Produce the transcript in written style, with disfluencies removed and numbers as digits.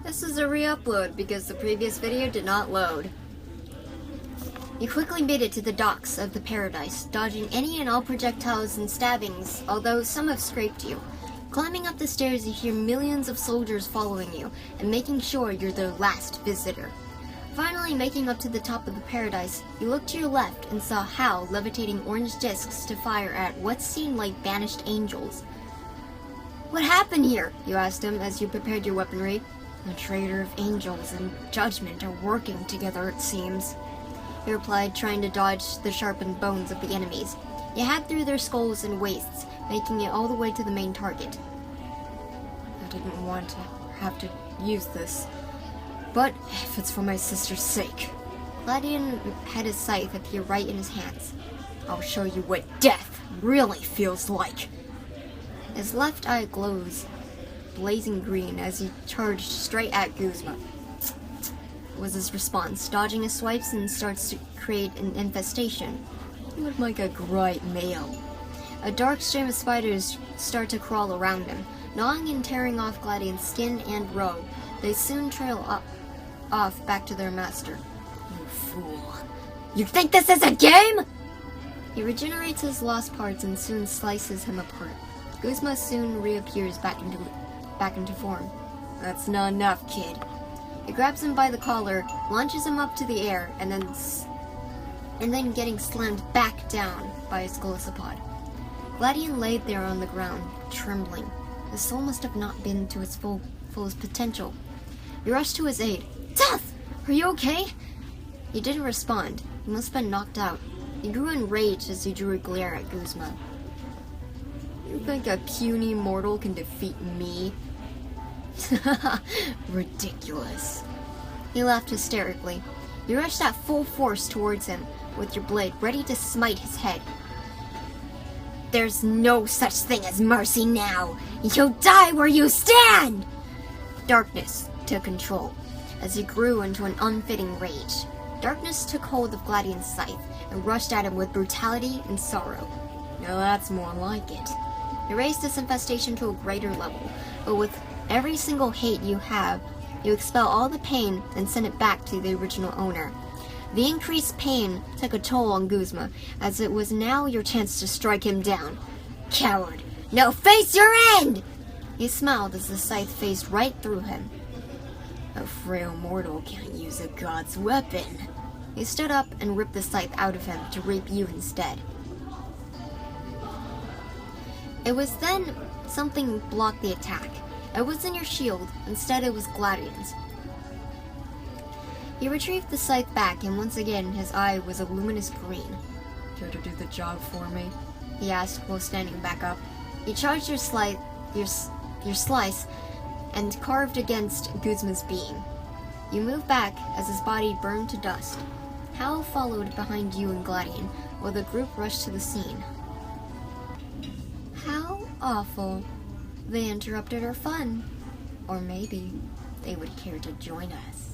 This is a re-upload because the previous video did not load. You quickly made it to the docks of the Paradise, dodging any and all projectiles and stabbings, although some have scraped you. Climbing up the stairs, you hear millions of soldiers following you, and making sure you're their last visitor. Finally making up to the top of the Paradise, you looked to your left and saw Hal levitating orange discs to fire at what seemed like banished angels. "What happened here?" you asked him as you prepared your weaponry. "The traitor of angels and judgment are working together, it seems," he replied, trying to dodge the sharpened bones of the enemies. You hacked through their skulls and waists, making it all the way to the main target. "I didn't want to have to use this, but if it's for my sister's sake." Gladian had his scythe appear right in his hands. "I'll show you what death really feels like." His left eye glows blazing green as he charged straight at Guzma. Was his response, dodging his swipes and starts to create an infestation. "You would make a great meal." A dark stream of spiders start to crawl around him, gnawing and tearing off Gladian's skin and robe. They soon trail off back to their master. "You fool. You think this is a game?" He regenerates his lost parts and soon slices him apart. Guzma soon reappears back into form. "That's not enough, kid." He grabs him by the collar, launches him up to the air, and then getting slammed back down by a scolicopod. Gladian laid there on the ground, trembling. His soul must have not been to its fullest potential. You rushed to his aid. "Death! Are you okay?" He didn't respond. He must have been knocked out. He grew enraged as he drew a glare at Guzma. "You think a puny mortal can defeat me?" "Ridiculous." He laughed hysterically. You rushed at full force towards him, with your blade ready to smite his head. "There's no such thing as mercy now! You'll die where you stand!" Darkness took control, as he grew into an unfitting rage. Darkness took hold of Gladian's scythe, and rushed at him with brutality and sorrow. Now that's more like it. You raised this infestation to a greater level, but with every single hate you have, you expel all the pain and send it back to the original owner. The increased pain took a toll on Guzma, as it was now your chance to strike him down. "Coward! Now face your end!" He smiled as the scythe phased right through him. "A frail mortal can't use a god's weapon." He stood up and ripped the scythe out of him to rape you instead. It was then something blocked the attack. It wasn't your shield, instead it was Gladian's. He retrieved the scythe back, and once again his eye was a luminous green. "Care to do the job for me?" he asked while standing back up. He charged your slice and carved against Guzma's being. You moved back as his body burned to dust. Hal followed behind you and Gladian, while the group rushed to the scene. How awful. They interrupted our fun. Or maybe they would care to join us.